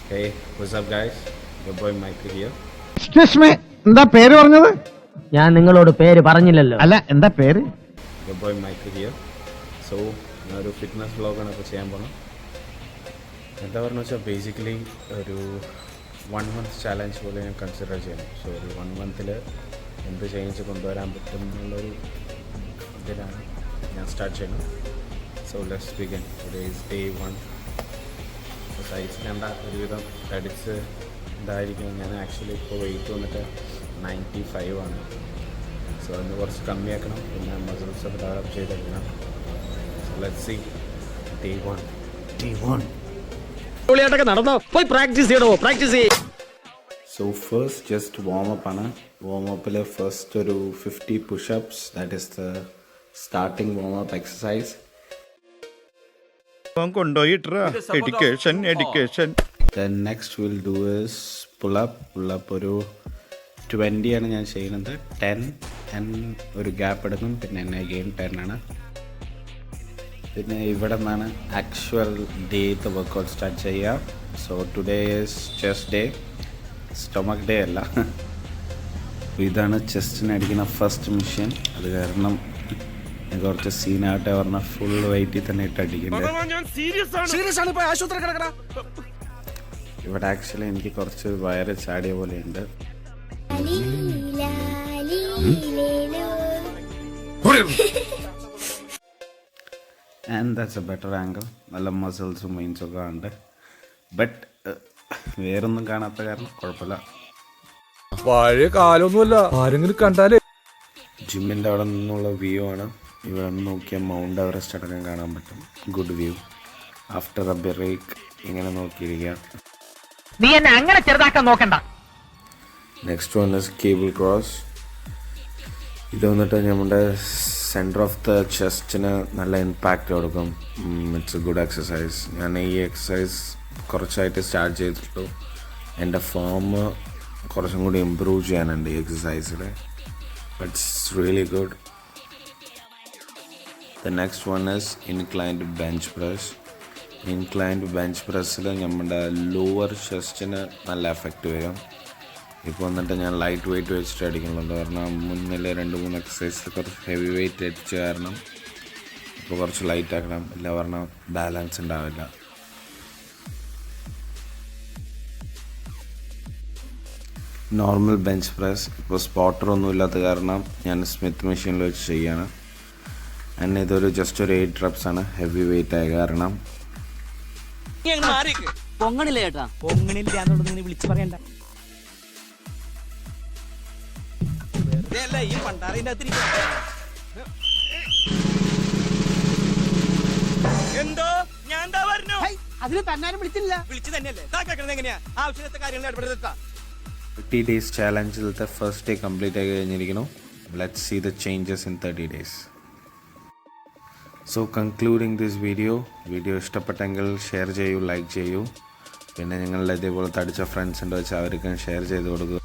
Hey, what's up guys? Your boy Michael here. Excuse me, എന്താ പേര് പറഞ്ഞത്? ഞാൻ നിങ്ങളോട് പേര് പറഞ്ഞില്ലല്ലോ. അല്ല, എന്താ പേര്? Your boy Michael here. So, ഞാനൊരു ഫിറ്റ്നസ് വ്ളോഗാണ് ഇപ്പോൾ ചെയ്യാൻ പോകുന്നത്. എന്താ പറഞ്ഞു വെച്ചാൽ ബേസിക്കലി ഒരു 1 month ചാലഞ്ച് പോലെ ഞാൻ കൺസിഡർ ചെയ്യണം. സോ ഒരു 1 month എന്ത് ചേഞ്ച് കൊണ്ടുവരാൻ പറ്റും എന്നുള്ളൊരു ഇതിലാണ് ഞാൻ സ്റ്റാർട്ട് ചെയ്യണം. So let's begin. Today is day 1. Size കണ്ട ഒരുവിധം എഡിറ്റ്സ് ഇതായിരിക്കും. ഞാൻ ആക്ച്വലി ഇപ്പോൾ വെയിറ്റ് വന്നിട്ട് 95 ആണ്. സോ അതിന് കുറച്ച് കമ്മിയാക്കണം, പിന്നെ മസിൽസൊക്കെ ഡെവലപ്പ് ചെയ്തെടുക്കണം. So let's see day 1. നടന്നോ, പോയി പ്രാക്ടീസ് ചെയ്യണോ, പ്രാക്ടീസ് ചെയ്യ്. സോ ഫസ്റ്റ് ജസ്റ്റ് വാമപ്പ് ആണ്. വാമപ്പിൽ ഫസ്റ്റ് ഒരു 50 push-ups, that is the starting warm up exercise. Education. Then next we'll do is pull-up ഒരു 20 ആണ് ഞാൻ ചെയ്യുന്നത്. 10 and ഒരു ഗ്യാപ്പ് എടുക്കും, പിന്നെ അഗെയിൻ 10 ആണ്. പിന്നെ ഇവിടെ നിന്നാണ് ആക്ച്വൽ ഡേത്തെ വർക്കൗട്ട് സ്റ്റാർട്ട് ചെയ്യുക. So today is chest day, stomach day അല്ല. ഇതാണ് ചെസ്റ്റിന് അടിക്കുന്ന ഫസ്റ്റ് മെഷീൻ. അത് കാരണം കുറച്ച് സീനായിട്ട് പറഞ്ഞാൽ ഫുൾ വെയിറ്റിൽ തന്നെ ഇട്ട് അടിക്കുന്നത്. ഇവിടെ ആക്ച്വലി എനിക്ക് കുറച്ച് വയറ് ചാടിയ പോലെയുണ്ട്. And that's A better angle. നല്ല മസിൽസും മൈൻസൊക്കെ ഉണ്ട്. ബട്ട് വേറൊന്നും കാണാത്ത കാരണം കുഴപ്പമില്ല. പഴയ കാലൊന്നുമല്ല, ആരെങ്കിലും കണ്ടാലേ. ജിമ്മിൻ്റെ അവിടെ നിന്നുള്ള വ്യൂ ആണ്. ഇവിടെ നിന്ന് നോക്കിയാൽ മൗണ്ട് എവറസ്റ്റ് അടക്കം കാണാൻ പറ്റും. Good view after a break. ഇങ്ങനെ നോക്കിയിരിക്കുക. നീ എന്നെ അങ്ങനെ ചെറുതാക്കാൻ നോക്കണ്ട. Next one is cable cross. ഇത് വന്നിട്ട് നമ്മുടെ സെൻറ്റർ ഓഫ് ദ ചെസ്റ്റിന് നല്ല ഇമ്പാക്റ്റ് കൊടുക്കും. It's A good exercise. ഞാൻ ഈ എക്സസൈസ് കുറച്ചായിട്ട് സ്റ്റാർട്ട് ചെയ്തിട്ടുള്ളൂ. എൻ്റെ ഫോം കുറച്ചും കൂടി ഇമ്പ്രൂവ് ചെയ്യാനുണ്ട് ഈ എക്സസൈസിൽ. It's really good. The next one is inclined bench press. Inclined bench പ്രസ്സിൽ നമ്മുടെ ലോവർ ചെസ്റ്റിന് നല്ല എഫക്റ്റ് വരും. ഇപ്പോൾ വന്നിട്ട് ഞാൻ ലൈറ്റ് വെയിറ്റ് വെച്ചിട്ട് അടിക്കുന്നുണ്ട്. കാരണം മുന്നിലെ 2-3 എക്സസൈസിൽ കുറച്ച് ഹെവി വെയിറ്റ് അടിച്ച കാരണം ഇപ്പോൾ കുറച്ച് ലൈറ്റ് ആക്കണം. ഇല്ല പറഞ്ഞാൽ ബാലൻസ് ഉണ്ടാവില്ല. നോർമൽ ബെഞ്ച് പ്രസ് ഇപ്പോൾ സ്പോട്ടറൊന്നും ഇല്ലാത്ത കാരണം ഞാൻ സ്മിത്ത് മെഷീനിൽ വെച്ച് ചെയ്യാണ്. ആൻഡ് ഇതൊരു ജസ്റ്റ് ഒരു 8 reps ആണ്, ഹെവി വെയിറ്റ് ആയ കാരണം. പൊങ്ങണില്ല ചേട്ടാ, പൊങ്ങണില്ല എന്നുള്ളത് നീ വിളിച്ചു പറയണ്ട. ഈ പണ്ടാറിന്റെ എന്തോ ഞാൻ എന്താ പറഞ്ഞു, അതിന് തന്നാലും വിളിച്ചില്ല. വിളിച്ചു തന്നെയല്ലേ എങ്ങനെയാ ആവശ്യത്തെ കാര്യങ്ങൾ ഇടപെടുത്താ. 30 days ചാലഞ്ചിലത്തെ ഫസ്റ്റ് ഡേ കംപ്ലീറ്റ് ആയി കഴിഞ്ഞിരിക്കുന്നു. Let's see the changes in 30 days. So concluding this video ഇഷ്ടപ്പെട്ടെങ്കിൽ ഷെയർ ചെയ്യൂ, ലൈക്ക് ചെയ്യൂ. പിന്നെ നിങ്ങളുടെ ഇതേപോലെ തടിച്ച ഫ്രണ്ട്സ് ഉണ്ട് വെച്ചാൽ അവർക്കും ഷെയർ ചെയ്ത് കൊടുക്കുക.